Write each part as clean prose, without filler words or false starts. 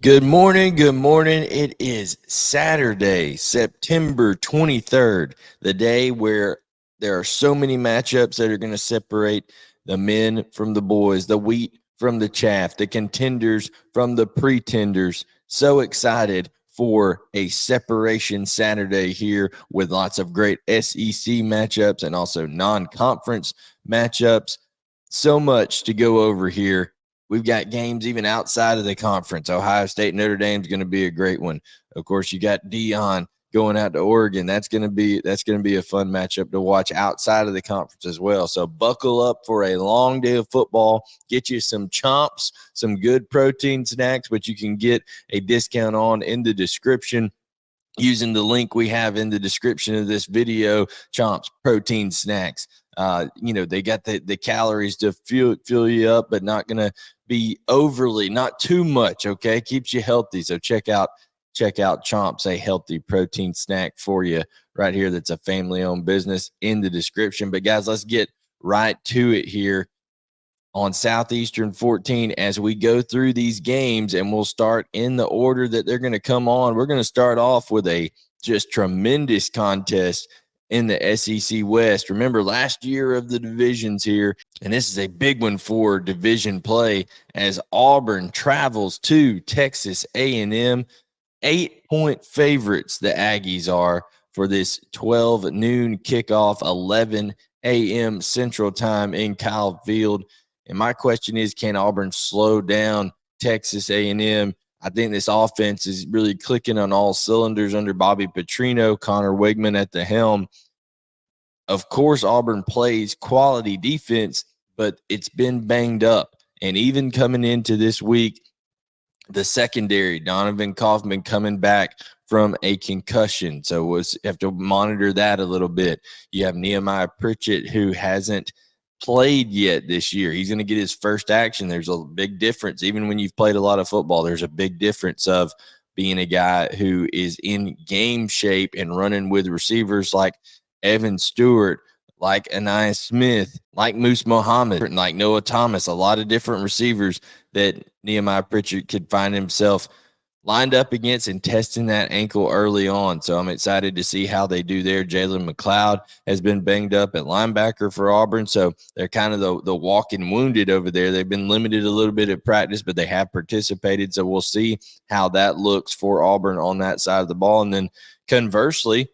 Good morning. Good morning. It is Saturday, September 23rd, the day where there are so many matchups that are going to separate the men from the boys, the wheat from the chaff, the contenders from the pretenders. So excited for a separation Saturday here with lots of great SEC matchups and also non-conference matchups. So much to go over here. We've got games even outside of the conference. Ohio State, Notre Dame is going to be a great one. Of course, you got Deion going out to Oregon. That's going to be a fun matchup to watch outside of the conference as well. So buckle up for a long day of football. Get you some CHOMPS, some good protein snacks, which you can get a discount on in the description using the link we have in the description of this video. CHOMPS protein snacks. They got the calories to fuel you up, but not going to be overly, not too much, okay? Keeps you healthy. So check out CHOMPS, a healthy protein snack for you right here. That's a family-owned business in the description. But guys, let's get right to it here on Southeastern 14 as we go through these games, and we'll start in the order that they're going to come on. We're going to start off with a just tremendous contest in the SEC West. Remember last year of the divisions here, and this is a big one for division play as Auburn travels to Texas A&M. 8-point favorites the Aggies are for this 12 noon kickoff, 11 a.m. Central Time in Kyle Field. And my question is, can Auburn slow down Texas A&M? I think this offense is really clicking on all cylinders under Bobby Petrino, Connor Wigman at the helm. Of course, Auburn plays quality defense, but it's been banged up. And even coming into this week, the secondary, Donovan Kaufman coming back from a concussion. So we'll have to monitor that a little bit. You have Nehemiah Pritchett, who hasn't played yet this year. He's going to get his first action. There's a big difference. Even when you've played a lot of football, there's a big difference of being a guy who is in game shape and running with receivers like Evan Stewart, like Anais Smith, like Moose Muhammad, like Noah Thomas, a lot of different receivers that Nehemiah Pritchett could find himself lined up against and testing that ankle early on. So I'm excited to see how they do there. Jalen McLeod has been banged up at linebacker for Auburn. So they're kind of the walking wounded over there. They've been limited a little bit at practice, but they have participated. So we'll see how that looks for Auburn on that side of the ball. And then conversely,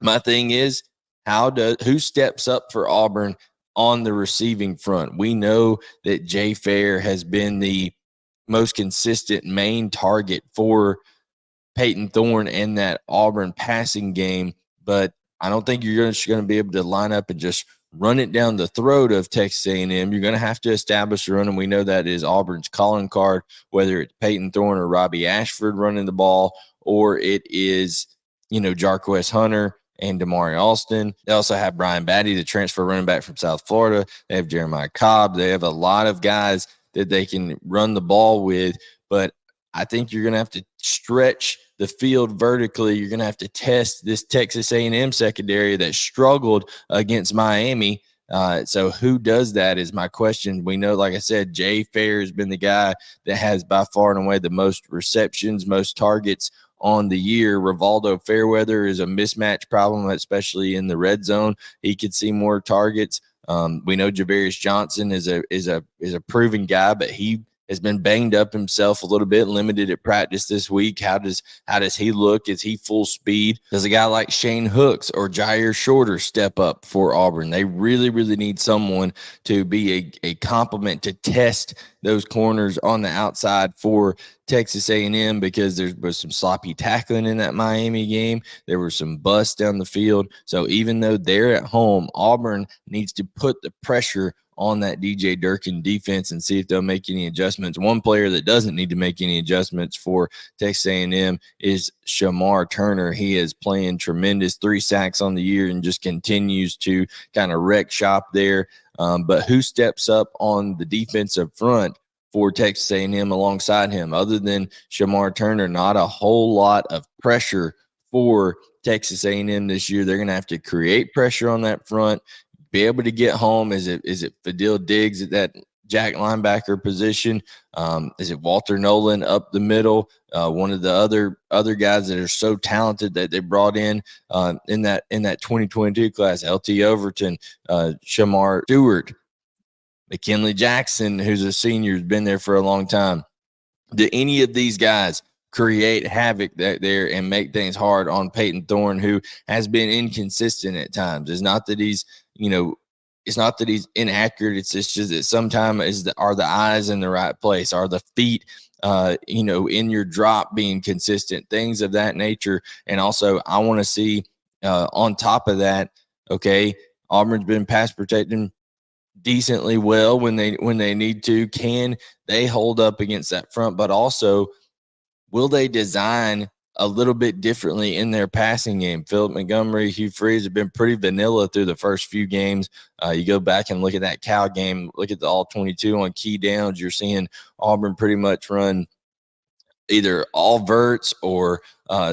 my thing is, who steps up for Auburn on the receiving front? We know that Jay Fair has been the most consistent main target for Peyton Thorne in that Auburn passing game, but I don't think you're just going to be able to line up and just run it down the throat of Texas A&M. You're going to have to establish a run, and we know that is Auburn's calling card, whether it's Peyton Thorne or Robbie Ashford running the ball, or it is, Jarquez Hunter and Damari Alston. They also have Brian Batty, the transfer running back from South Florida. They have Jeremiah Cobb. They have a lot of guys that they can run the ball with, but I think you're going to have to stretch the field vertically. You're going to have to test this Texas A&M secondary that struggled against Miami. So who does that is my question. We know, like I said, Jay Fair has been the guy that has by far and away the most receptions, most targets on the year. Rivaldo Fairweather is a mismatch problem, especially in the red zone. He could see more targets. We know Javarius Johnson is a proven guy, but he has been banged up himself a little bit, limited at practice this week. How does he look? Is he full speed? Does a guy like Shane Hooks or Jair Shorter step up for Auburn? They really, really need someone to be a complement to test those corners on the outside for Texas A&M, because there was some sloppy tackling in that Miami game. There were some busts down the field. So even though they're at home, Auburn needs to put the pressure on that DJ Durkin defense and see if they'll make any adjustments. One player that doesn't need to make any adjustments for Texas A&M is Shamar Turner. He is playing tremendous, 3 sacks on the year, and just continues to kind of wreck shop there. But who steps up on the defensive front for Texas A&M alongside him? Other than Shamar Turner, not a whole lot of pressure for Texas A&M this year. They're going to have to create pressure on that front, be able to get home? Is it Fadil Diggs at that jack linebacker position? Is it Walter Nolan up the middle? One of the other guys that are so talented that they brought in that 2022 class, LT Overton, Shamar Stewart, McKinley Jackson, who's a senior, has been there for a long time. Do any of these guys create havoc there and make things hard on Peyton Thorne, who has been inconsistent at times? It's not that he's, it's not that he's inaccurate. It's just that sometimes are the eyes in the right place? Are the feet, in your drop being consistent? Things of that nature. And also, I want to see on top of that, okay, Auburn's been pass protecting decently well when they need to. Can they hold up against that front? But also, will they design a little bit differently in their passing game? Philip Montgomery, Hugh Freeze have been pretty vanilla through the first few games. You go back and look at that Cal game, look at the all-22 on key downs. You're seeing Auburn pretty much run either all verts or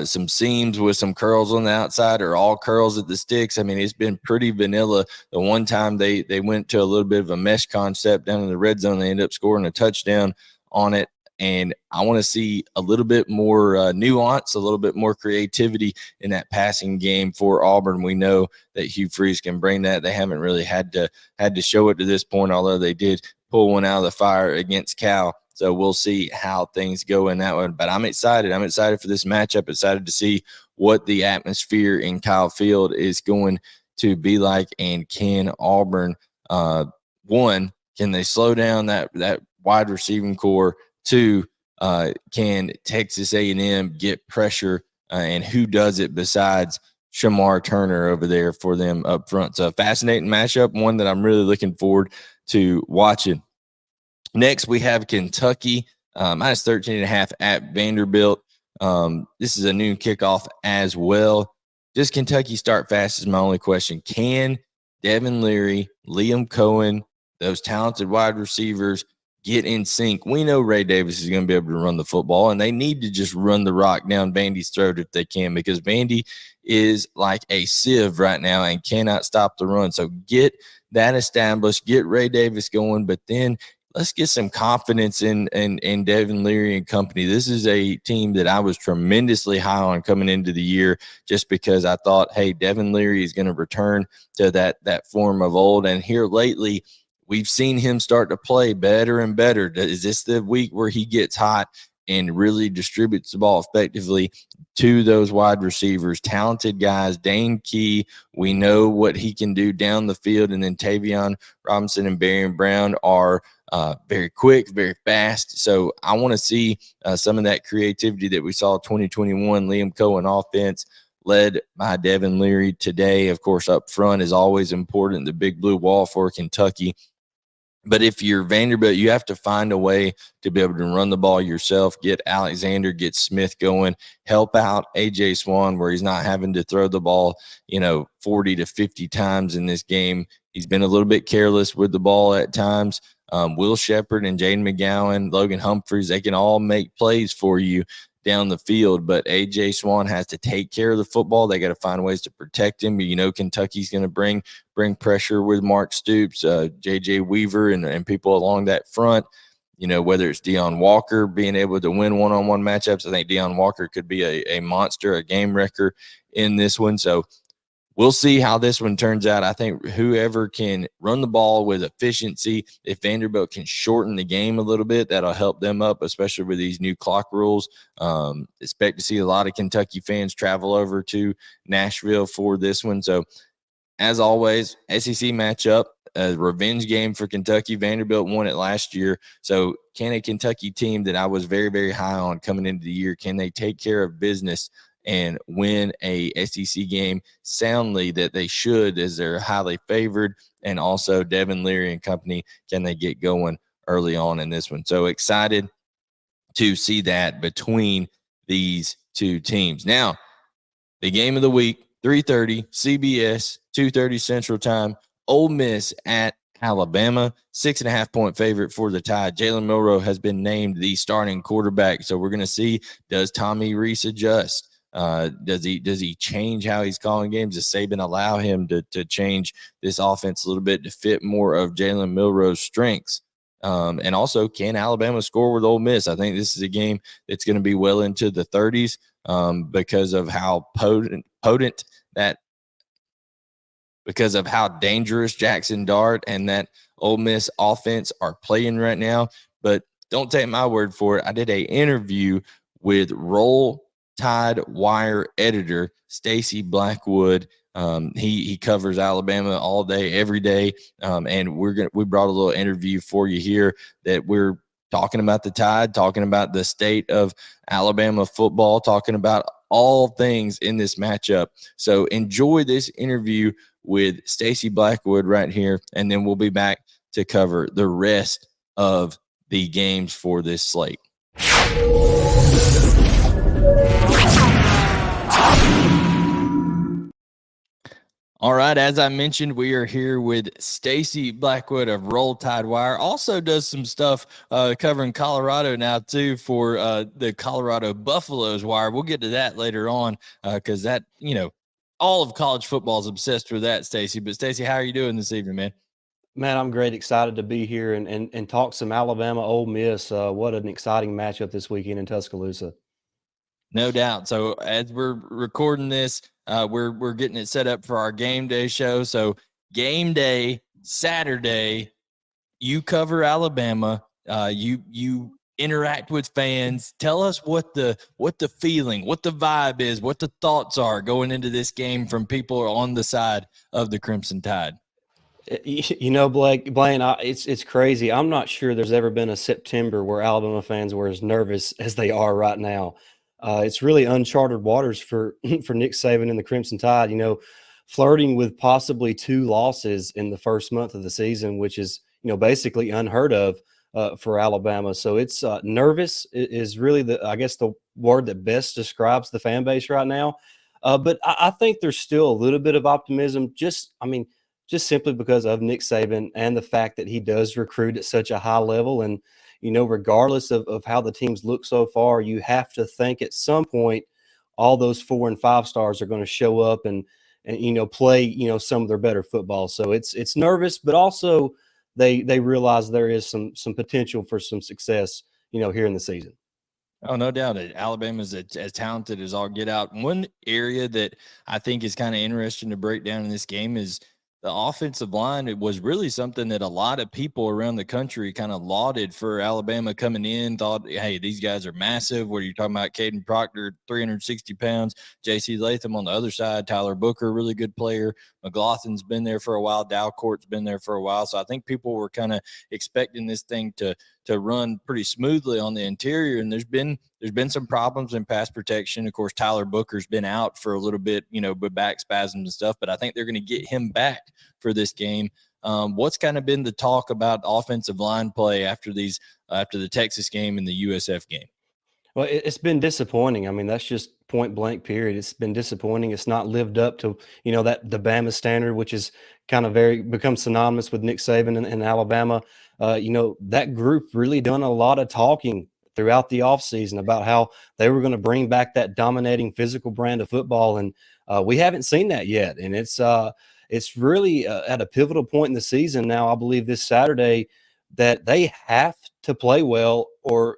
some seams with some curls on the outside, or all curls at the sticks. I mean, it's been pretty vanilla. The one time they went to a little bit of a mesh concept down in the red zone, they ended up scoring a touchdown on it. And I want to see a little bit more nuance, a little bit more creativity in that passing game for Auburn. We know that Hugh Freeze can bring that. They haven't really had to show it to this point, although they did pull one out of the fire against Cal. So we'll see how things go in that one. But I'm excited. I'm excited for this matchup. Excited to see what the atmosphere in Kyle Field is going to be like. And can Auburn, one, can they slow down that wide receiving core? Two, can Texas A&M get pressure? And who does it besides Shamar Turner over there for them up front? So a fascinating matchup, one that I'm really looking forward to watching. Next, we have Kentucky, minus 13.5 at Vanderbilt. This is a noon kickoff as well. Does Kentucky start fast is my only question. Can Devin Leary, Liam Cohen, those talented wide receivers get in sync? We know Ray Davis is going to be able to run the football, and they need to just run the rock down Vandy's throat if they can, because Vandy is like a sieve right now and cannot stop the run. So get that established, get Ray Davis going, but then let's get some confidence in Devin Leary and company. This is a team that I was tremendously high on coming into the year, just because I thought, hey, Devin Leary is going to return to that form of old. And here lately, we've seen him start to play better and better. Is this the week where he gets hot and really distributes the ball effectively to those wide receivers, talented guys? Dane Key, we know what he can do down the field. And then Tavion Robinson and Barry Brown are very quick, very fast. So I want to see some of that creativity that we saw 2021 Liam Cohen offense led by Devin Leary today. Of course, up front is always important, the big blue wall for Kentucky. But if you're Vanderbilt, you have to find a way to be able to run the ball yourself, get Alexander, get Smith going, help out A.J. Swan where he's not having to throw the ball, 40 to 50 times in this game. He's been a little bit careless with the ball at times. Will Shepard and Jaden McGowan, Logan Humphreys, they can all make plays for you down the field, but A.J. Swan has to take care of the football. They got to find ways to protect him. Kentucky's going to bring pressure with Mark Stoops, J.J. Weaver, and people along that front. Whether it's Deion Walker being able to win one-on-one matchups, I think Deion Walker could be a monster, a game wrecker in this one. So we'll see how this one turns out. I think whoever can run the ball with efficiency, if Vanderbilt can shorten the game a little bit, that'll help them up, especially with these new clock rules. Expect to see a lot of Kentucky fans travel over to Nashville for this one. So, as always, SEC matchup, a revenge game for Kentucky. Vanderbilt won it last year. So, can a Kentucky team that I was very, very high on coming into the year, can they take care of business and win a SEC game soundly that they should, as they're highly favored? And also Devin Leary and company, can they get going early on in this one? So excited to see that between these two teams. Now, the game of the week, 3:30 CBS, 2:30 Central Time, Ole Miss at Alabama, 6.5-point favorite for the Tide. Jalen Milroe has been named the starting quarterback. So we're going to see, does Tommy Rees adjust? Does he change how he's calling games? Does Saban allow him to change this offense a little bit to fit more of Jalen Milroe's strengths? And also, can Alabama score with Ole Miss? I think this is a game that's going to be well into the 30s because of how potent that, because of how dangerous Jackson Dart and that Ole Miss offense are playing right now. But don't take my word for it. I did an interview with Roll Tide Wire editor Stacey Blackwood. He covers Alabama all day, every day, and we brought a little interview for you here that we're talking about the Tide, talking about the state of Alabama football, talking about all things in this matchup. So enjoy this interview with Stacey Blackwood right here, and then we'll be back to cover the rest of the games for this slate. All right, as I mentioned, we are here with Stacey Blackwood of Roll Tide Wire. Also does some stuff covering Colorado now, too, for the Colorado Buffaloes Wire. We'll get to that later on because that, all of college football is obsessed with that, Stacey. But, Stacey, how are you doing this evening, man? Man, I'm great. Excited to be here and talk some Alabama Ole Miss. What an exciting matchup this weekend in Tuscaloosa. No doubt. So as we're recording this, we're getting it set up for our game day show. So game day Saturday, you cover Alabama. You interact with fans. Tell us what the feeling, what the vibe is, what the thoughts are going into this game from people on the side of the Crimson Tide. Blayne, it's crazy. I'm not sure there's ever been a September where Alabama fans were as nervous as they are right now. It's really uncharted waters for Nick Saban and the Crimson Tide. Flirting with possibly 2 losses in the first month of the season, which is basically unheard of for Alabama. So it's nervous is really the word that best describes the fan base right now. But I think there's still a little bit of optimism. Just simply because of Nick Saban and the fact that he does recruit at such a high level. And, regardless of how the teams look so far, you have to think at some point all those 4 and 5 stars are going to show up and play, some of their better football. So it's nervous, but also they realize there is some potential for some success, here in the season. Oh, no doubt. Alabama's as talented as all get out. One area that I think is kind of interesting to break down in this game is the offensive line. It was really something that a lot of people around the country kind of lauded for Alabama coming in, thought, hey, these guys are massive. What are you talking about? Caden Proctor, 360 pounds. J.C. Latham on the other side. Tyler Booker, really good player. McLaughlin's been there for a while. Dalcourt's been there for a while. So I think people were kind of expecting this thing to run pretty smoothly on the interior. And there's been some problems in pass protection. Of course, Tyler Booker's been out for a little bit, with back spasms and stuff, but I think they're going to get him back for this game. What's kind of been the talk about offensive line play after the Texas game and the USF game? Well, it's been disappointing. I mean, that's just point blank period. It's been disappointing. It's not lived up to, the Bama standard, which is kind of become synonymous with Nick Saban and Alabama. That group really done a lot of talking throughout the offseason about how they were going to bring back that dominating physical brand of football. And we haven't seen that yet. And it's really at a pivotal point in the season now, I believe this Saturday, that they have to play well, or,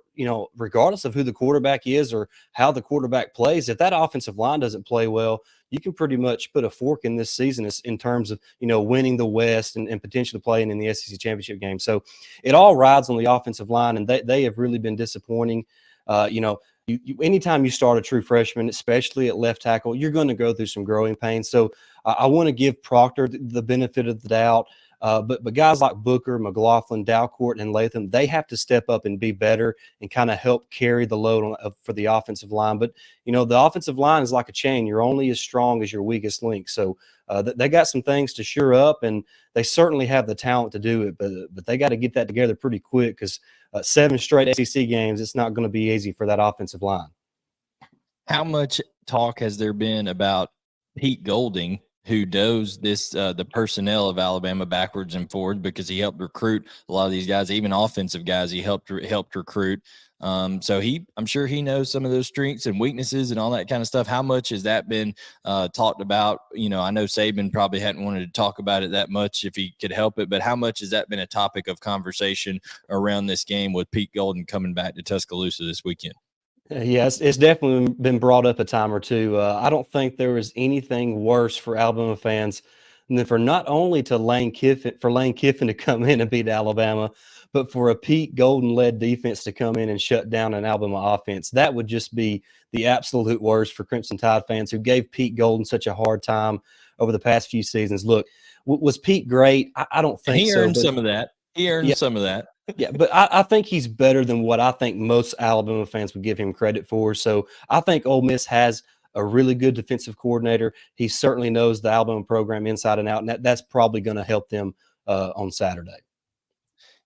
regardless of who the quarterback is or how the quarterback plays, if that offensive line doesn't play well, you can pretty much put a fork in this season in terms of, winning the West and potentially playing in the SEC championship game. So it all rides on the offensive line, and they have really been disappointing. Anytime you start a true freshman, especially at left tackle, you're going to go through some growing pains. So I want to give Proctor the benefit of the doubt. But guys like Booker, McLaughlin, Dalcourt, and Latham, they have to step up and be better and kind of help carry the load for the offensive line. But, the offensive line is like a chain. You're only as strong as your weakest link. So they got some things to shore up, and they certainly have the talent to do it. But they got to get that together pretty quick because 7 straight SEC games, it's not going to be easy for that offensive line. How much talk has there been about Pete Golding who knows this the personnel of Alabama backwards and forwards because he helped recruit a lot of these guys, even offensive guys. He helped recruit. So I'm sure he knows some of those strengths and weaknesses and all that kind of stuff. How much has that been talked about? You know, I know Saban probably hadn't wanted to talk about it that much if he could help it, but how much has that been a topic of conversation around this game with Pete Golden coming back to Tuscaloosa this weekend? Yes, it's definitely been brought up a time or two. I don't think there was anything worse for Alabama fans than for not only Lane Kiffin to come in and beat Alabama, but for a Pete Golden-led defense to come in and shut down an Alabama offense. That would just be the absolute worst for Crimson Tide fans who gave Pete Golden such a hard time over the past few seasons. Look, was Pete great? I don't think so. He earned some of that. Yeah, but I think he's better than what I think most Alabama fans would give him credit for. So I think Ole Miss has a really good defensive coordinator. He certainly knows the Alabama program inside and out, and that's probably going to help them on Saturday.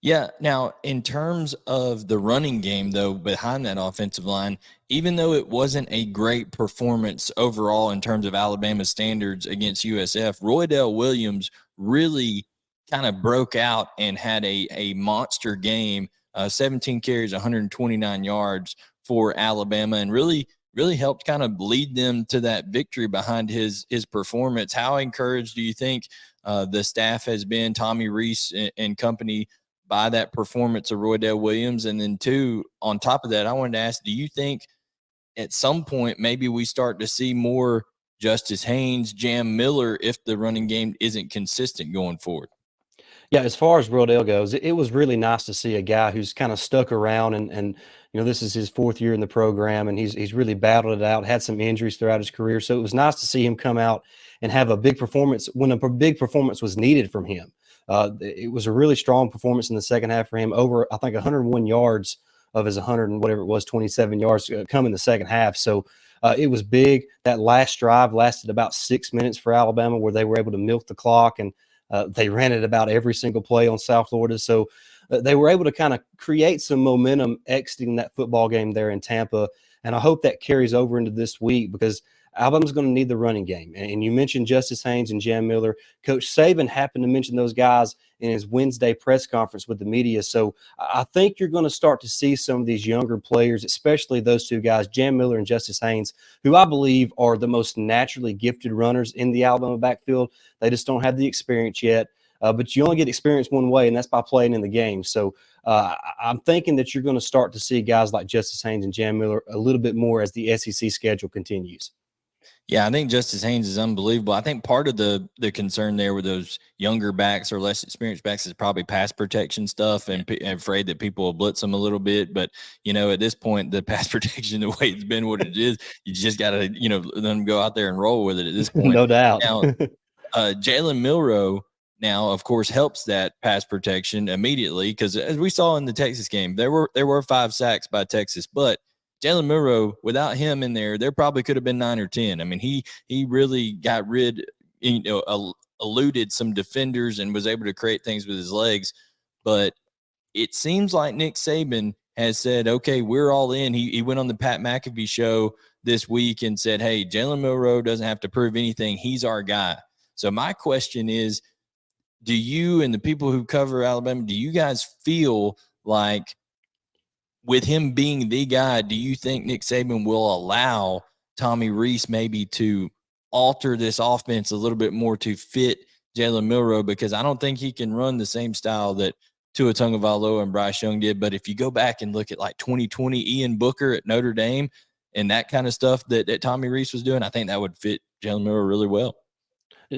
Yeah. Now, in terms of the running game, though, behind that offensive line, even though it wasn't a great performance overall in terms of Alabama standards against USF, Roydell Williams really kind of broke out and had a monster game, 17 carries, 129 yards for Alabama, and really helped kind of lead them to that victory behind his performance. How encouraged do you think the staff has been, Tommy Rees and company, by that performance of Roydell Williams? And then two, on top of that, I wanted to ask, do you think at some point maybe we start to see more Justice Haynes, Jam Miller if the running game isn't consistent going forward? Yeah, as far as Roydell goes, it was really nice to see a guy who's kind of stuck around and you know, this is his 4th year in the program, and he's really battled it out, had some injuries throughout his career. So it was nice to see him come out and have a big performance when a big performance was needed from him. It was a really strong performance in the second half for him. Over, I think, 101 yards of his 100 and whatever it was, 27 yards come in the second half. So it was big. That last drive lasted about 6 minutes for Alabama, where they were able to milk the clock, and they ran it about every single play on South Florida. So they were able to kind of create some momentum exiting that football game there in Tampa. And I hope that carries over into this week, because Alabama's going to need the running game. And you mentioned Justice Haynes and Jam Miller. Coach Saban happened to mention those guys in his Wednesday press conference with the media. So I think you're going to start to see some of these younger players, especially those two guys, Jam Miller and Justice Haynes, who I believe are the most naturally gifted runners in the Alabama backfield. They just don't have the experience yet. But you only get experience one way, and that's by playing in the game. So I'm thinking that you're going to start to see guys like Justice Haynes and Jam Miller a little bit more as the SEC schedule continues. Yeah, I think Justice Haynes is unbelievable. I think part of the concern there with those younger backs or less experienced backs is probably pass protection stuff, and afraid that people will blitz them a little bit. But, you know, at this point, the pass protection, the way it's been what it is, you just got to, you know, let them go out there and roll with it at this point. No doubt. Now, Jalen Milroe now, of course, helps that pass protection immediately, because as we saw in the Texas game, there were 5 sacks by Texas, but Jalen Milroe, without him in there probably could have been 9 or 10. I mean, he really got rid, you know, eluded some defenders and was able to create things with his legs. But it seems like Nick Saban has said, okay, we're all in. He went on the Pat McAfee show this week and said, hey, Jalen Milroe doesn't have to prove anything. He's our guy. So my question is, do you and the people who cover Alabama, do you guys feel like with him being the guy, do you think Nick Saban will allow Tommy Rees maybe to alter this offense a little bit more to fit Jalen Milroe? Because I don't think he can run the same style that Tua Tagovailoa and Bryce Young did. But if you go back and look at like 2020 Ian Booker at Notre Dame and that kind of stuff that Tommy Rees was doing, I think that would fit Jalen Milroe really well.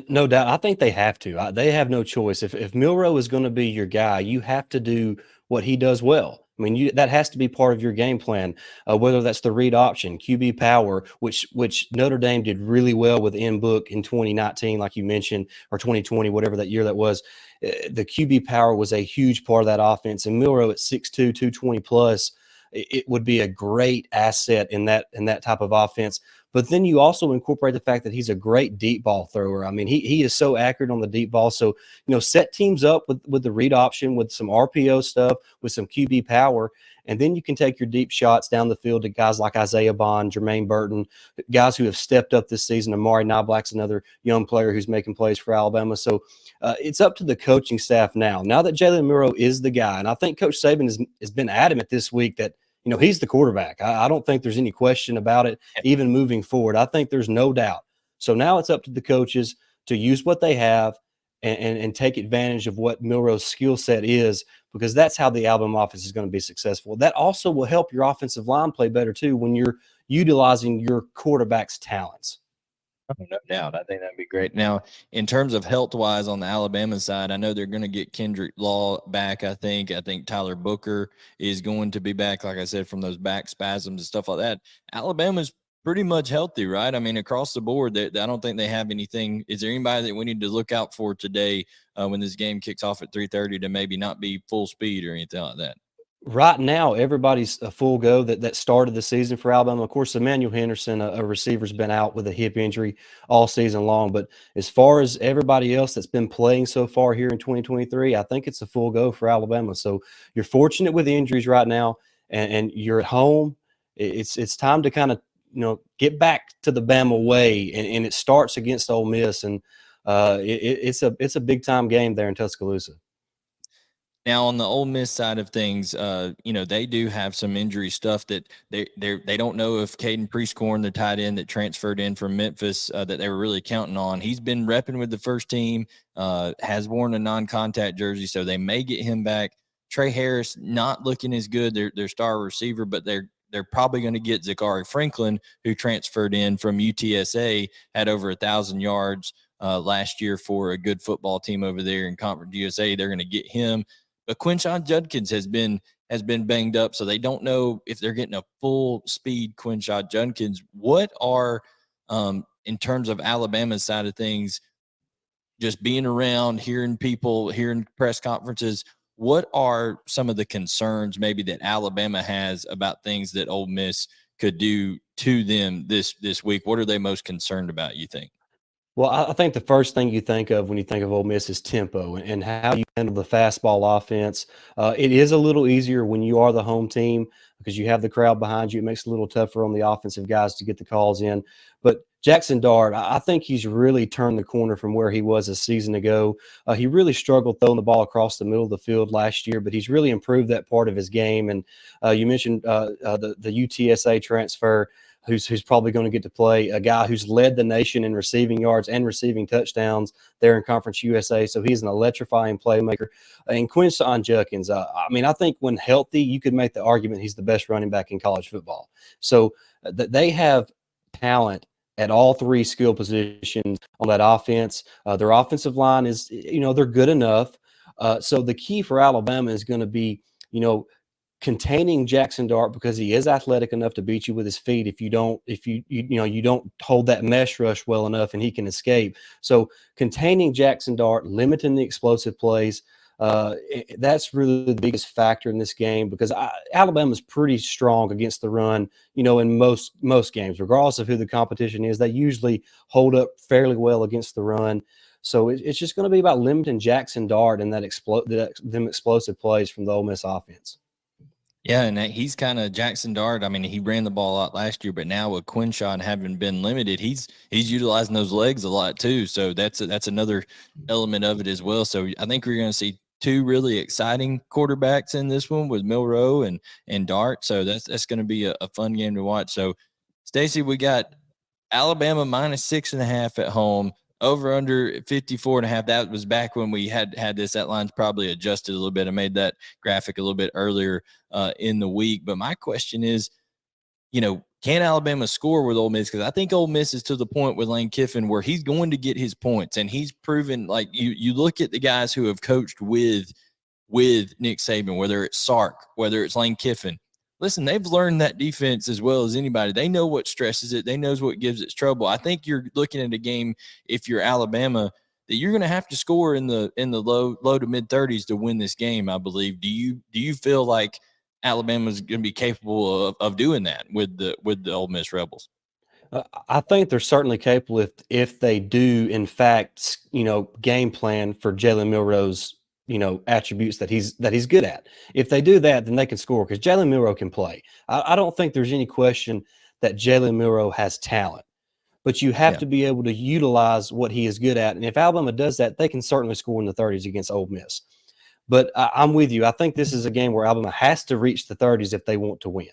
No doubt. I think they have to. They have no choice. If Milroe is going to be your guy, you have to do what he does well. I mean, that has to be part of your game plan, whether that's the read option, QB power, which Notre Dame did really well with in book in 2019, like you mentioned, or 2020, whatever that year that was. The QB power was a huge part of that offense. And Milroe at 6'2", 220 plus, it would be a great asset in that type of offense. But then you also incorporate the fact that he's a great deep ball thrower. I mean, he is so accurate on the deep ball. So, set teams up with the read option, with some RPO stuff, with some QB power. And then you can take your deep shots down the field to guys like Isaiah Bond, Jermaine Burton, guys who have stepped up this season. Amari Knobloch's another young player who's making plays for Alabama. So it's up to the coaching staff now. Now that Jalen Milroe is the guy, and I think Coach Saban has been adamant this week that he's the quarterback. I don't think there's any question about it, even moving forward. I think there's no doubt. So now it's up to the coaches to use what they have and take advantage of what Milroe's skill set is, because that's how the Alabama offense is going to be successful. That also will help your offensive line play better too when you're utilizing your quarterback's talents. Oh, no doubt. I think that'd be great. Now, in terms of health-wise on the Alabama side, I know they're going to get Kendrick Law back, I think. I think Tyler Booker is going to be back, like I said, from those back spasms and stuff like that. Alabama's pretty much healthy, right? I mean, across the board, I don't think they have anything. Is there anybody that we need to look out for today when this game kicks off at 3:30 to maybe not be full speed or anything like that? Right now, everybody's a full go that started the season for Alabama. Of course, Emmanuel Henderson, a receiver's been out with a hip injury all season long. But as far as everybody else that's been playing so far here in 2023, I think it's a full go for Alabama. So you're fortunate with the injuries right now, and you're at home. It's time to kind of get back to the Bama way, and it starts against Ole Miss, and it's a big time game there in Tuscaloosa. Now, on the Ole Miss side of things, they do have some injury stuff that they don't know if Caden Prieskorn, the tight end that transferred in from Memphis, that they were really counting on. He's been repping with the first team, has worn a non-contact jersey, so they may get him back. Trey Harris not looking as good, their star receiver, but they're probably going to get Zachary Franklin, who transferred in from UTSA, had over 1,000 yards last year for a good football team over there in Conference USA. They're going to get him. But Quinshon Judkins has been banged up, so they don't know if they're getting a full speed Quinshon Judkins. What are, in terms of Alabama's side of things, just being around, hearing people, hearing press conferences, what are some of the concerns maybe that Alabama has about things that Ole Miss could do to them this week? What are they most concerned about, you think? Well, I think the first thing you think of when you think of Ole Miss is tempo and how you handle the fastball offense. It is a little easier when you are the home team because you have the crowd behind you. It makes it a little tougher on the offensive guys to get the calls in. But Jackson Dart, I think he's really turned the corner from where he was a season ago. He really struggled throwing the ball across the middle of the field last year, but he's really improved that part of his game. And you mentioned the UTSA transfer, who's probably going to get to play, a guy who's led the nation in receiving yards and receiving touchdowns there in Conference USA. So he's an electrifying playmaker. And Quinshon Judkins, I think when healthy, you could make the argument he's the best running back in college football. So they have talent at all three skill positions on that offense. Their offensive line is, they're good enough. So the key for Alabama is going to be, containing Jackson Dart, because he is athletic enough to beat you with his feet if you don't hold that mesh rush well enough and he can escape. So containing Jackson Dart, limiting the explosive plays, that's really the biggest factor in this game, because Alabama's pretty strong against the run, in most games, regardless of who the competition is. They usually hold up fairly well against the run. So it's just going to be about limiting Jackson Dart and them explosive plays from the Ole Miss offense. Yeah, and he's kind of Jackson Dart. I mean, he ran the ball a lot last year, but now with Quinshon having been limited, he's utilizing those legs a lot too. So that's another element of it as well. So I think we're going to see two really exciting quarterbacks in this one with Milroe and Dart. So that's going to be a fun game to watch. So, Stacey, we got Alabama -6.5 at home. Over under 54.5. That was back when we had this. That line's probably adjusted a little bit. I made that graphic a little bit earlier in the week. But my question is, can Alabama score with Ole Miss? Because I think Ole Miss is to the point with Lane Kiffin where he's going to get his points, and he's proven, like, you look at the guys who have coached with Nick Saban, whether it's Sark, whether it's Lane Kiffin. Listen, they've learned that defense as well as anybody. They know what stresses it. They knows what gives it trouble. I think you're looking at a game, if you're Alabama, that you're going to have to score in the low to mid 30s to win this game, I believe. Do you feel like Alabama's going to be capable of doing that with the Ole Miss Rebels? I think they're certainly capable if they do, in fact, game plan for Jalen Milroe's, attributes that he's good at. If they do that, then they can score because Jalen Milroe can play. I don't think there's any question that Jalen Milroe has talent, but you have Yeah. to be able to utilize what he is good at. And if Alabama does that, they can certainly score in the 30s against Ole Miss. But I'm with you. I think this is a game where Alabama has to reach the 30s if they want to win.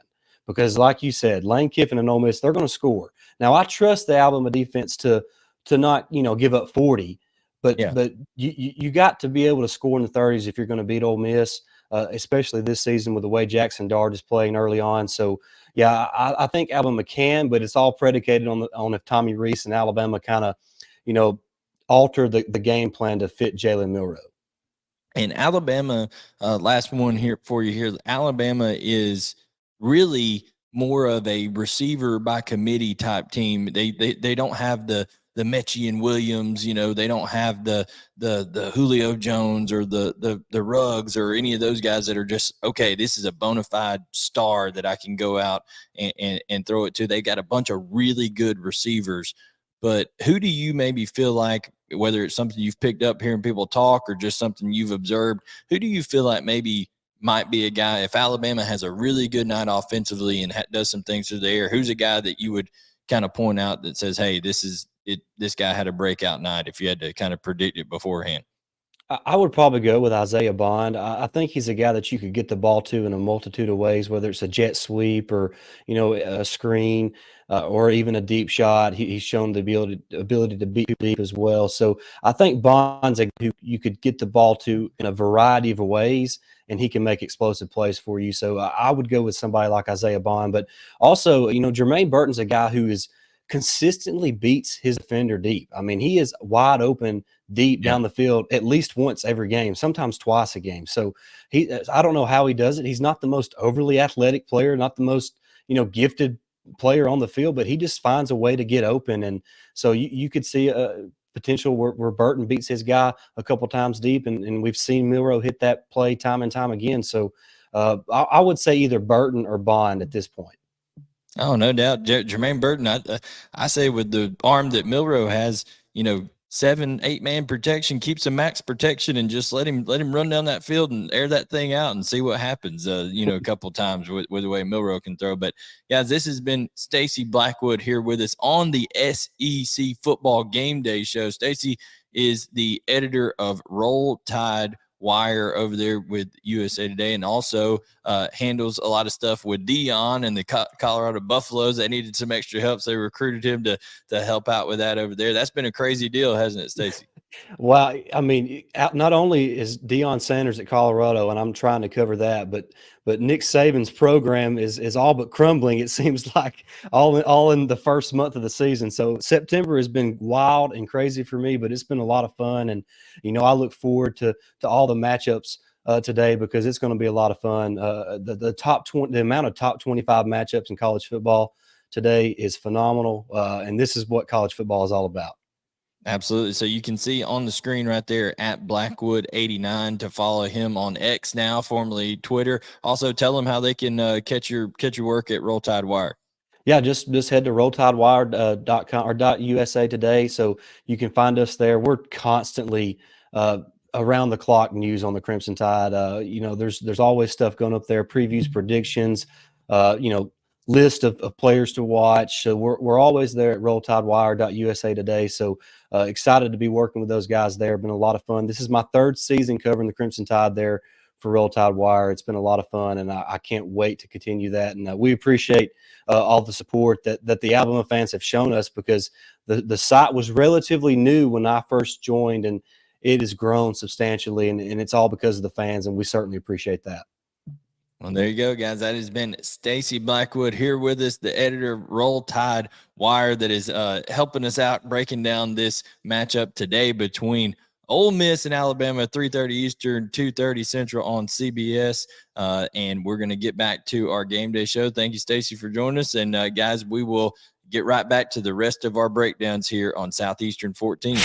Because, like you said, Lane Kiffin and Ole Miss, they're going to score. Now, I trust the Alabama defense to not give up 40, but Yeah. you got to be able to score in the 30s if you're going to beat Ole Miss, especially this season with the way Jackson Dart is playing early on. So, yeah, I think Alabama can, but it's all predicated on if Tommy Rees and Alabama kind of, alter the game plan to fit Jalen Milroe. And Alabama, last one here for you here. Alabama is really more of a receiver by committee type team. They don't have the Mechie and Williams, they don't have the Julio Jones or the Ruggs or any of those guys that are just, okay, this is a bona fide star that I can go out and throw it to. They got a bunch of really good receivers. But who do you maybe feel like, whether it's something you've picked up hearing people talk or just something you've observed, who do you feel like maybe might be a guy, if Alabama has a really good night offensively and does some things through the air, who's a guy that you would kind of point out that says, hey, this is it, this guy had a breakout night, if you had to kind of predict it beforehand? I would probably go with Isaiah Bond. I think he's a guy that you could get the ball to in a multitude of ways, whether it's a jet sweep or a screen or even a deep shot. He's shown the ability to beat deep as well. So I think Bond's a who you could get the ball to in a variety of ways, and he can make explosive plays for you. So I would go with somebody like Isaiah Bond, but also Jermaine Burton's a guy who is consistently beats his defender deep. I mean, he is wide open deep Yeah. down the field at least once every game, sometimes twice a game. So I don't know how he does it. He's not the most overly athletic player, not the most, gifted player on the field, but he just finds a way to get open. And so you could see a potential where Burton beats his guy a couple times deep. And we've seen Milroe hit that play time and time again. So I would say either Burton or Bond at this point. Oh, no doubt. Jermaine Burton, I say with the arm that Milroe has, 7-8 man protection, keeps a max protection, and just let him run down that field and air that thing out and see what happens. A couple times with the way Milroe can throw. But guys, this has been Stacey Blackwood here with us on the SEC Football Game Day show. Stacey is the editor of Roll Tide Wire over there with USA Today, and also handles a lot of stuff with Dion and the Colorado Buffaloes. They needed some extra help, so they recruited him to help out with that over there. That's been a crazy deal, hasn't it, Stacey? Well, I mean, not only is Deion Sanders at Colorado, and I'm trying to cover that, but Nick Saban's program is all but crumbling. It seems like all in the first month of the season. So September has been wild and crazy for me, but it's been a lot of fun, and I look forward to all the matchups today because it's going to be a lot of fun. The top 20, the amount of top 25 matchups in college football today is phenomenal, and this is what college football is all about. Absolutely. So you can see on the screen right there at Blackwood89 to follow him on X now, formerly Twitter. Also, tell them how they can catch your work at Roll Tide Wire. Yeah, just head to rolltidewire.com or .usa today, so you can find us there. We're constantly around the clock news on the Crimson Tide. There's always stuff going up there, previews, predictions, list of players to watch. So we're always there at rolltidewire.usa today. So excited to be working with those guys there. Been a lot of fun. This is my third season covering the Crimson Tide there for Roll Tide Wire. It's been a lot of fun, and I can't wait to continue that. And we appreciate all the support that the Alabama fans have shown us, because the site was relatively new when I first joined, and it has grown substantially, and it's all because of the fans, and we certainly appreciate that. Well, there you go, guys. That has been Stacey Blackwood here with us, the editor of Roll Tide Wire, that is helping us out breaking down this matchup today between Ole Miss and Alabama, 3:30 Eastern, 2:30 Central on CBS. And we're going to get back to our game day show. Thank you, Stacey, for joining us. And guys, we will get right back to the rest of our breakdowns here on Southeastern 14.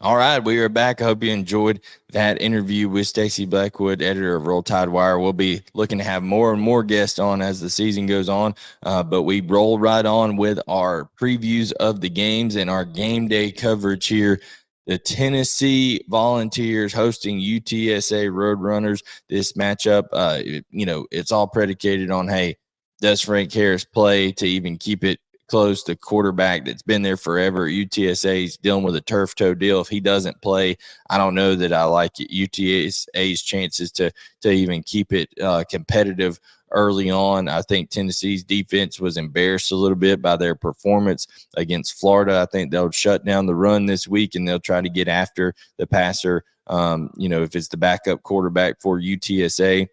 All right, we are back. I hope you enjoyed that interview with Stacey Blackwood, editor of Roll Tide Wire. We'll be looking to have more and more guests on as the season goes on, but we roll right on with our previews of the games and our game day coverage here. The Tennessee Volunteers hosting UTSA Roadrunners. This matchup, it's all predicated on, hey, does Frank Harris play to even keep it close? The quarterback that's been there forever. UTSA is dealing with a turf toe deal. If he doesn't play, I don't know that I like UTSA's chances to even keep it competitive early on. I think Tennessee's defense was embarrassed a little bit by their performance against Florida. I think they'll shut down the run this week and they'll try to get after the passer, if it's the backup quarterback for UTSA.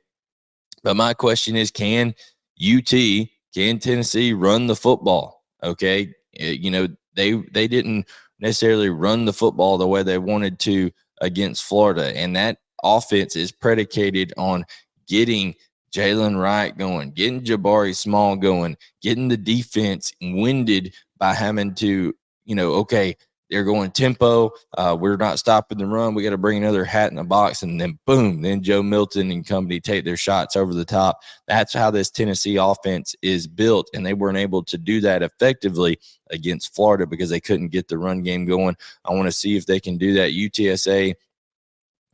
But my question is, can Tennessee run the football? Okay. They didn't necessarily run the football the way they wanted to against Florida. And that offense is predicated on getting Jalen Wright going, getting Jabari Small going, getting the defense winded by having to, okay, they're going tempo. We're not stopping the run. We got to bring another hat in the box. And then boom, then Joe Milton and company take their shots over the top. That's how this Tennessee offense is built. And they weren't able to do that effectively against Florida because they couldn't get the run game going. I want to see if they can do that. UTSA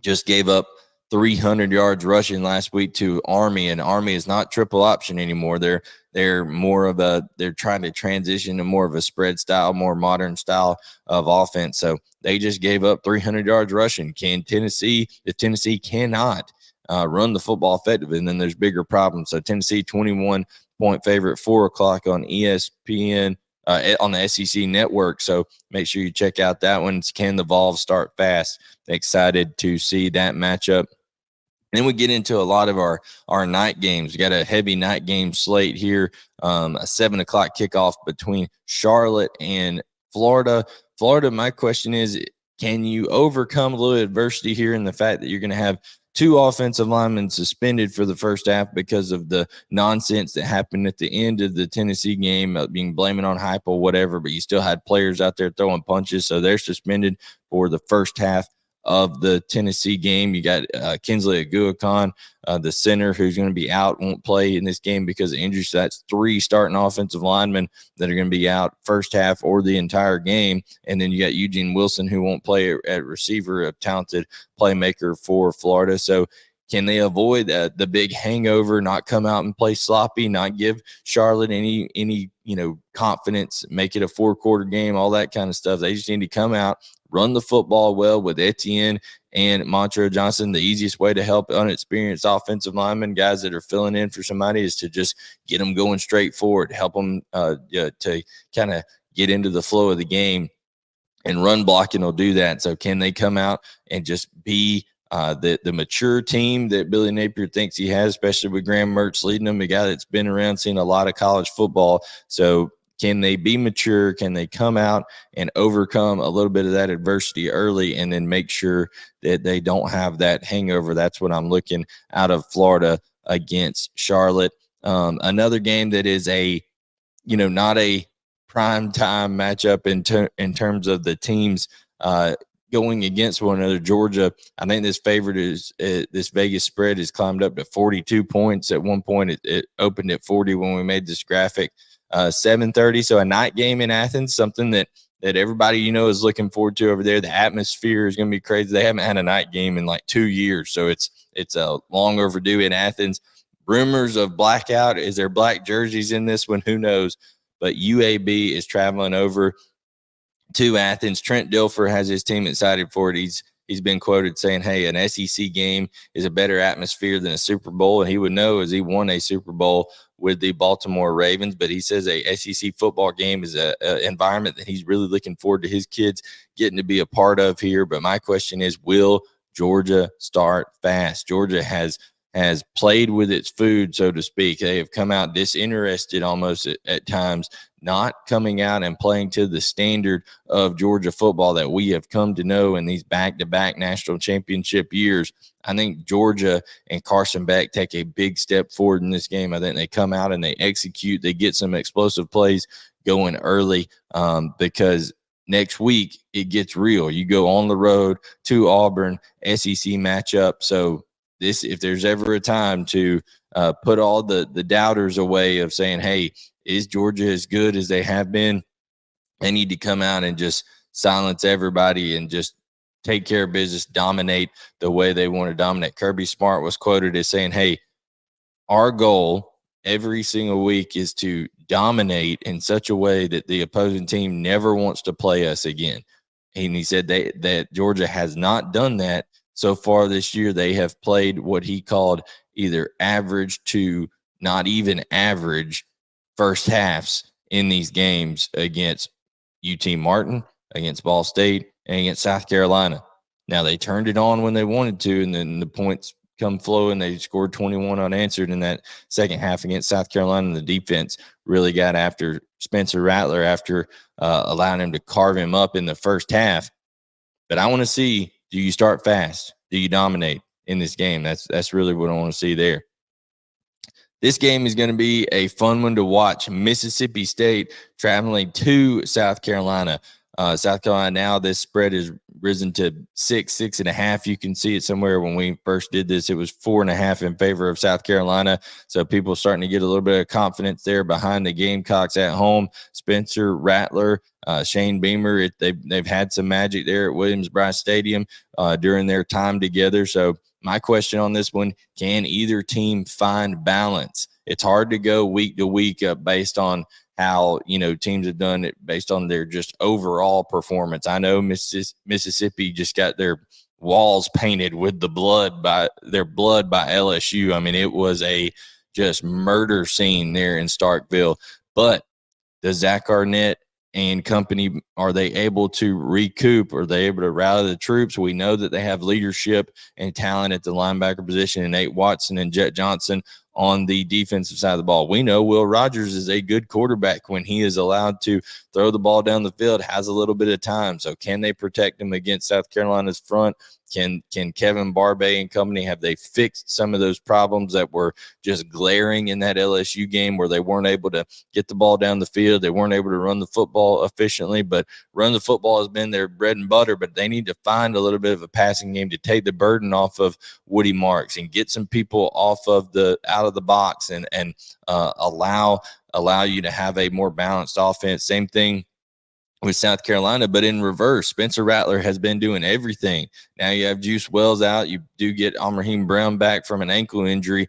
just gave up 300 yards rushing last week to Army, and Army is not triple option anymore. They're more of they're trying to transition to more of a spread style, more modern style of offense. So they just gave up 300 yards rushing. If Tennessee cannot run the football effectively, and then there's bigger problems. So Tennessee 21-point favorite, 4:00 on ESPN. On the SEC network. So make sure you check out that one. Can the Vols start fast? Excited to see that matchup. Then we get into a lot of our night games. We got a heavy night game slate here. A 7:00 kickoff between Charlotte and Florida. Florida, my question is, can you overcome a little adversity here in the fact that you're going to have two offensive linemen suspended for the first half because of the nonsense that happened at the end of the Tennessee game, being blaming on Heupel, whatever, but you still had players out there throwing punches, so they're suspended for the first half of the Tennessee game. You got Kinsley Aguakon, the center, who's going to be out, won't play in this game because of injury. So that's three starting offensive linemen that are going to be out first half or the entire game. And then you got Eugene Wilson, who won't play at receiver, a talented playmaker for Florida. So can they avoid the big hangover, not come out and play sloppy, not give Charlotte any confidence, make it a 4-quarter game, all that kind of stuff? They just need to come out, run the football well with Etienne and Montreux Johnson. The easiest way to help unexperienced offensive linemen, guys that are filling in for somebody, is to just get them going straight forward, help them to kind of get into the flow of the game, and run blocking will do that. So can they come out and just be the mature team that Billy Napier thinks he has, especially with Graham Mertz leading them, a guy that's been around, seen a lot of college football? So can they be mature? Can they come out and overcome a little bit of that adversity early and then make sure that they don't have that hangover? That's what I'm looking out of Florida against Charlotte. Another game that is not a prime time matchup in terms of the teams going against one another. Georgia, I think this favorite is this Vegas spread has climbed up to 42 points. At one point, it opened at 40 when we made this graphic. 7:30, so a night game in Athens, something that everybody is looking forward to over there. The atmosphere is going to be crazy. They haven't had a night game in like 2 years, so it's a long overdue in Athens. Rumors of blackout. Is there black jerseys in this one? Who knows? But UAB is traveling over to Athens. Trent Dilfer has his team excited for it. He's been quoted saying, hey, an SEC game is a better atmosphere than a Super Bowl. And he would know, as he won a Super Bowl with the Baltimore Ravens. But he says a SEC football game is an environment that he's really looking forward to his kids getting to be a part of here. But my question is, will Georgia start fast? Georgia has played with its food, so to speak. They have come out disinterested almost at times, not coming out and playing to the standard of Georgia football that we have come to know in these back-to-back national championship years. I think Georgia and Carson Beck take a big step forward in this game. I think they come out and they execute. They get some explosive plays going early because next week it gets real. You go on the road to Auburn, SEC matchup. So if there's ever a time to put all the doubters away of saying, hey, is Georgia as good as they have been? They need to come out and just silence everybody and just take care of business, dominate the way they want to dominate. Kirby Smart was quoted as saying, hey, our goal every single week is to dominate in such a way that the opposing team never wants to play us again. And he said that Georgia has not done that so far this year. They have played what he called either average to not even average first halves in these games against UT Martin, against Ball State, and against South Carolina. Now, they turned it on when they wanted to, and then the points come flowing. They scored 21 unanswered in that second half against South Carolina, and the defense really got after Spencer Rattler after allowing him to carve him up in the first half. But I want to see, do you start fast? Do you dominate in this game? That's really what I want to see there. This game is going to be a fun one to watch. Mississippi State traveling to South Carolina. South Carolina now, this spread has risen to 6.5. You can see it somewhere. When we first did this, it was 4.5 in favor of South Carolina. So people starting to get a little bit of confidence there behind the Gamecocks at home. Spencer Rattler, Shane Beamer, they've had some magic there at Williams-Brice Stadium during their time together. So my question on this one, can either team find balance? It's hard to go week to week based on how, teams have done it based on their just overall performance. I know Mississippi just got their walls painted with blood by LSU. I mean, it was a just murder scene there in Starkville. But does Zach Arnett and company, are they able to recoup? Are they able to rally the troops? We know that they have leadership and talent at the linebacker position, and Nate Watson and Jet Johnson on the defensive side of the ball. We know Will Rogers is a good quarterback when he is allowed to throw the ball down the field, has a little bit of time. So can they protect him against South Carolina's front? Can Kevin Barbay and company, have they fixed some of those problems that were just glaring in that LSU game where they weren't able to get the ball down the field? They weren't able to run the football efficiently, but run the football has been their bread and butter. But they need to find a little bit of a passing game to take the burden off of Woody Marks and get some people off of out of the box and allow you to have a more balanced offense. Same thing with South Carolina, but in reverse. Spencer Rattler has been doing everything. Now you have Juice Wells out. You do get Amraheem Brown back from an ankle injury.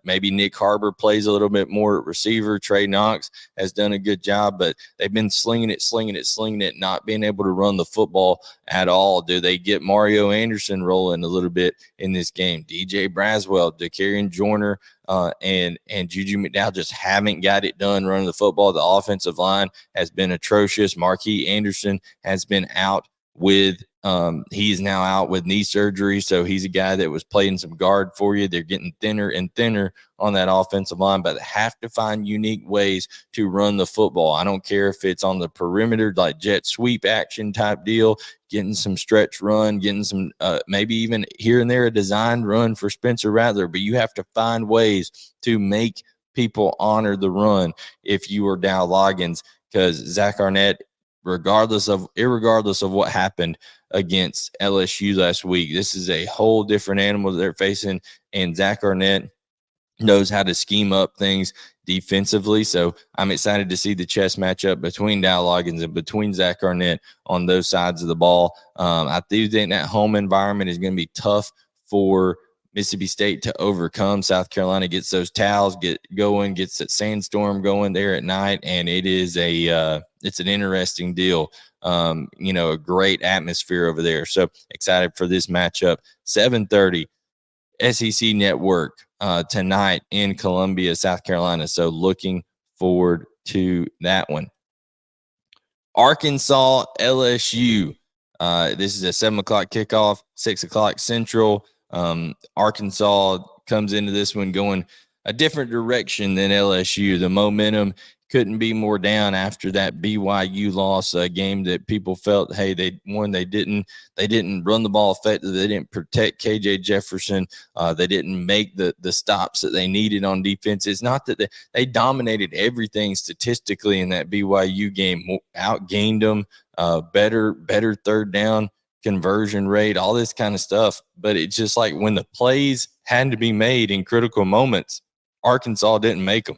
Maybe Nick Harbor plays a little bit more at receiver. Trey Knox has done a good job, but they've been slinging it, not being able to run the football at all. Do they get Mario Anderson rolling a little bit in this game? DJ Braswell, DeCarian Joyner, and Juju McDowell just haven't got it done running the football. The offensive line has been atrocious. Marquis Anderson has been out with he's now out with knee surgery, so he's a guy that was playing some guard for you. They're getting thinner and thinner on that offensive line, but they have to find unique ways to run the football. I don't care if it's on the perimeter, like jet sweep action type deal, getting some stretch run, getting some maybe even here and there a designed run for Spencer Rattler, but you have to find ways to make people honor the run if you are Dow Loggins, because Zach Arnett, irregardless of what happened against LSU last week, this is a whole different animal that they're facing, and Zach Arnett knows how to scheme up things defensively. So I'm excited to see the chess matchup between Dow Loggins and between Zach Arnett on those sides of the ball. I do think that home environment is going to be tough for Mississippi State to overcome. South Carolina gets those towels gets that sandstorm going there at night, and it is it's an interesting deal. A great atmosphere over there. So excited for this matchup. 7:30 SEC Network tonight in Columbia, South Carolina. So looking forward to that one. Arkansas LSU. This is a 7:00 kickoff, 6:00 Central. Arkansas comes into this one going a different direction than LSU. The momentum couldn't be more down after that BYU loss, a game that people felt, hey, they won. They didn't run the ball effectively. They didn't protect KJ Jefferson. They didn't make the stops that they needed on defense. It's not that they dominated everything statistically in that BYU game, outgained them, better third down conversion rate, all this kind of stuff. But it's just like when the plays had to be made in critical moments, Arkansas didn't make them.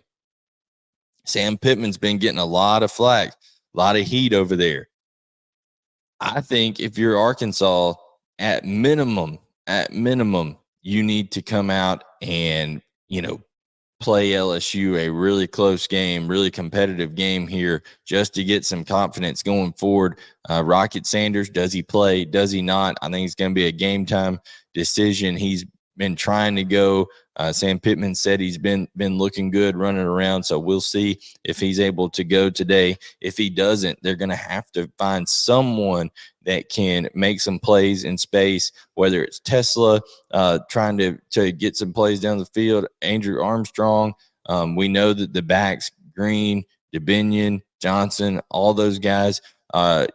Sam Pittman's been getting a lot of flack, a lot of heat over there. I think if you're Arkansas, at minimum, you need to come out and, play LSU a really close game, really competitive game here just to get some confidence going forward. Rocket Sanders, does he play? Does he not? I think it's going to be a game time decision. He's been trying to go. Sam Pittman said he's been looking good running around, so we'll see if he's able to go today. If he doesn't, they're going to have to find someone that can make some plays in space, whether it's Tesla trying to get some plays down the field, Andrew Armstrong. We know that the backs, Green, DeBinion, Johnson, all those guys, are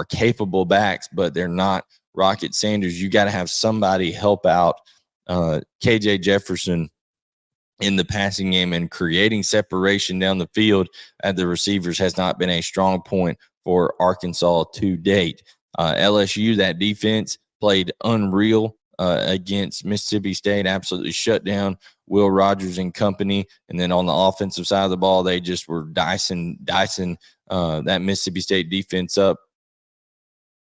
capable backs, but they're not Rocket Sanders. You got to have somebody help out KJ Jefferson in the passing game, and creating separation down the field at the receivers has not been a strong point for Arkansas to date. LSU, that defense played unreal against Mississippi State, absolutely shut down Will Rogers and company. And then on the offensive side of the ball, they just were dicing that Mississippi State defense up,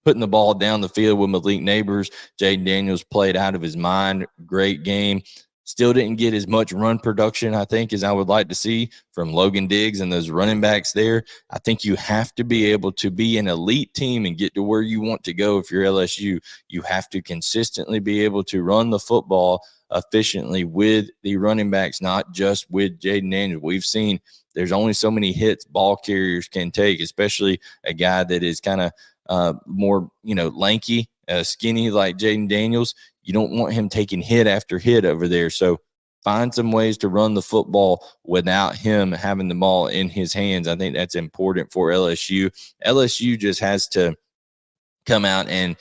putting the ball down the field with Malik Neighbors. Jaden Daniels played out of his mind. Great game. Still didn't get as much run production, I think, as I would like to see from Logan Diggs and those running backs there. I think you have to be able to be an elite team and get to where you want to go if you're LSU. You have to consistently be able to run the football efficiently with the running backs, not just with Jaden Daniels. We've seen there's only so many hits ball carriers can take, especially a guy that is kind of more, lanky, skinny like Jaden Daniels. You don't want him taking hit after hit over there. So find some ways to run the football without him having the ball in his hands. I think that's important for LSU. LSU just has to come out and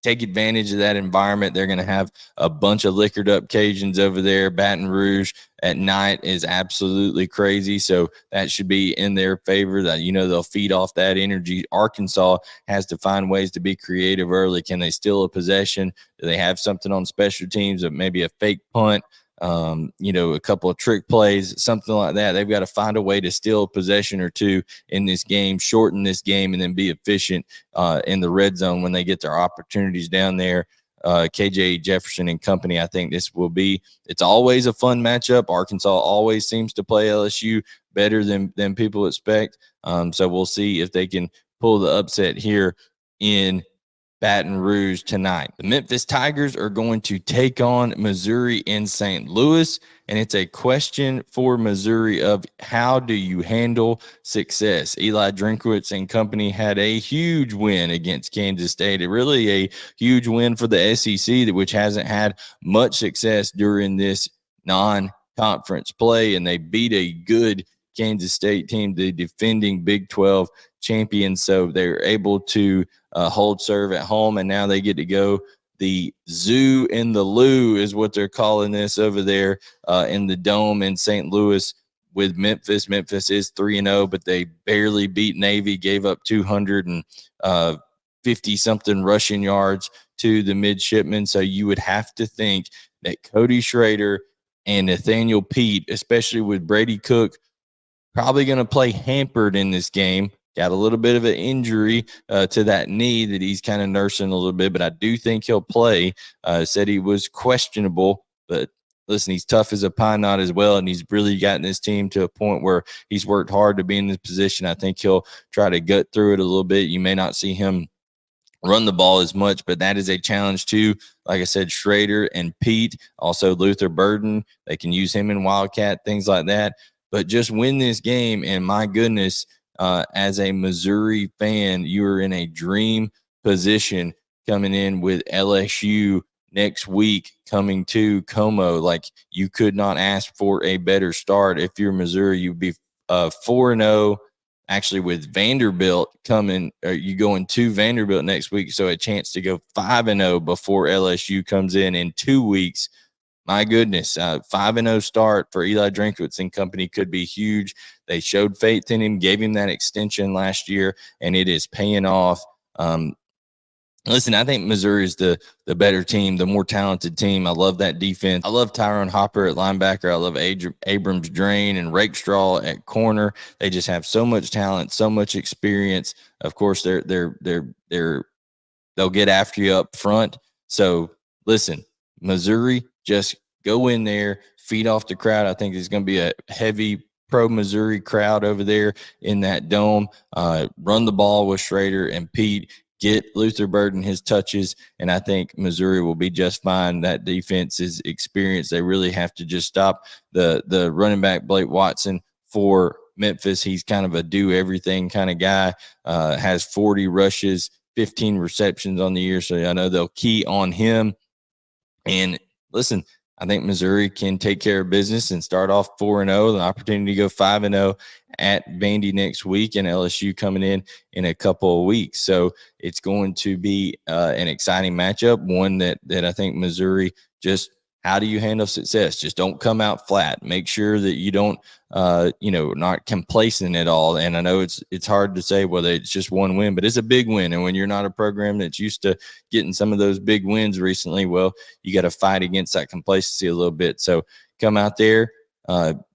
take advantage of that environment. They're going to have a bunch of liquored up Cajuns over there. Baton Rouge at night is absolutely crazy, so that should be in their favor. That they'll feed off that energy. Arkansas has to find ways to be creative early. Can they steal a possession? Do they have something on special teams, of maybe a fake punt? A couple of trick plays, something like that. They've got to find a way to steal a possession or two in this game, shorten this game, and then be efficient in the red zone when they get their opportunities down there. KJ Jefferson and company, I think it's always a fun matchup. Arkansas always seems to play LSU better than people expect. So we'll see if they can pull the upset here in Baton Rouge tonight. The Memphis Tigers are going to take on Missouri in St. Louis, and it's a question for Missouri of how do you handle success. Eli Drinkwitz and company had a huge win against Kansas State, really a huge win for the SEC, which hasn't had much success during this non-conference play, and they beat a good Kansas State team, the defending Big 12 champions. So they're able to hold serve at home, and now they get to go. The zoo in the Lou is what they're calling this over there in the Dome in St. Louis with Memphis. Memphis is 3-0, but they barely beat Navy, gave up 250-something rushing yards to the midshipmen. So you would have to think that Cody Schrader and Nathaniel Pete, especially with Brady Cook, probably going to play hampered in this game. Got a little bit of an injury to that knee that he's kind of nursing a little bit, but I do think he'll play. Said he was questionable, but listen, he's tough as a pine knot as well, and he's really gotten his team to a point where he's worked hard to be in this position. I think he'll try to gut through it a little bit. You may not see him run the ball as much, but that is a challenge too. Like I said, Schrader and Pete, also Luther Burden, they can use him in Wildcat, things like that. But just win this game, and my goodness, as a Missouri fan, you are in a dream position coming in with LSU next week coming to Como. Like, you could not ask for a better start. If you're Missouri, you'd be 4-0. Actually, with Vanderbilt coming, you going to Vanderbilt next week, so a chance to go 5-0 before LSU comes in 2 weeks. My goodness, 5-0 start for Eli Drinkwitz and company could be huge. They showed faith in him, gave him that extension last year, and it is paying off. Listen, I think Missouri is the better team, the more talented team. I love that defense. I love Tyrone Hopper at linebacker. I love Abrams Drain and Rakestraw at corner. They just have so much talent, so much experience. Of course, they'll get after you up front. So listen, Missouri, just go in there, feed off the crowd. I think there's going to be a heavy pro-Missouri crowd over there in that dome. Run the ball with Schrader and Pete. Get Luther Burden his touches, and I think Missouri will be just fine. That defense is experienced. They really have to just stop the running back Blake Watson for Memphis. He's kind of a do-everything kind of guy, has 40 rushes, 15 receptions on the year, so I know they'll key on him. And listen, I think Missouri can take care of business and start off 4-0, the opportunity to go 5-0 at Vandy next week, and LSU coming in a couple of weeks. So it's going to be an exciting matchup, one that I think Missouri just – how do you handle success? Just don't come out flat. Make sure that you don't, not complacent at all. And I know it's hard to say whether it's just one win, but it's a big win. And when you're not a program that's used to getting some of those big wins recently, well, you got to fight against that complacency a little bit. So come out there,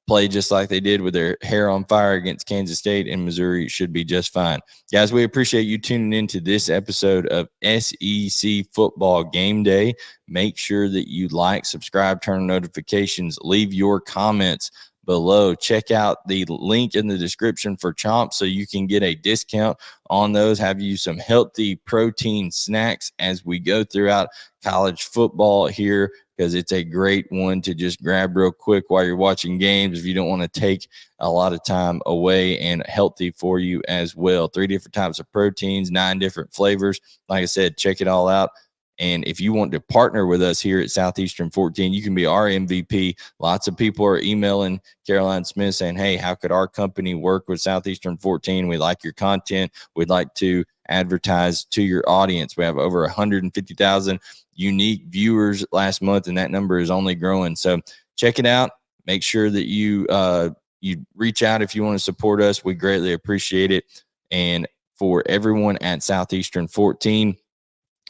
play just like they did with their hair on fire against Kansas State, and Missouri should be just fine. Guys, we appreciate you tuning into this episode of SEC Football Game Day. Make sure that you like, subscribe, turn on notifications, leave your comments below. Check out the link in the description for CHOMPS so you can get a discount on those. Have you some healthy protein snacks as we go throughout college football here, because it's a great one to just grab real quick while you're watching games if you don't want to take a lot of time away, and healthy for you as well. 3 different types of proteins, 9 different flavors. Like I said, check it all out. And if you want to partner with us here at Southeastern 14, you can be our MVP. Lots of people are emailing Caroline Smith saying, hey, how could our company work with Southeastern 14? We like your content. We'd like to advertise to your audience. We have over 150,000 unique viewers last month, and that number is only growing. So check it out. Make sure that you reach out if you want to support us. We greatly appreciate it. And for everyone at Southeastern 14,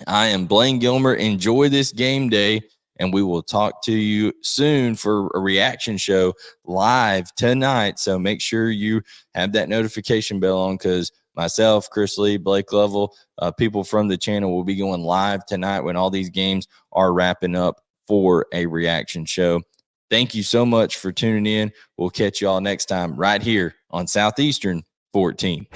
I am Blayne Gilmer. Enjoy this game day, and we will talk to you soon for a reaction show live tonight. So make sure you have that notification bell on, because myself, Chris Lee, Blake Lovell, people from the channel will be going live tonight when all these games are wrapping up for a reaction show. Thank you so much for tuning in. We'll catch you all next time right here on Southeastern 14.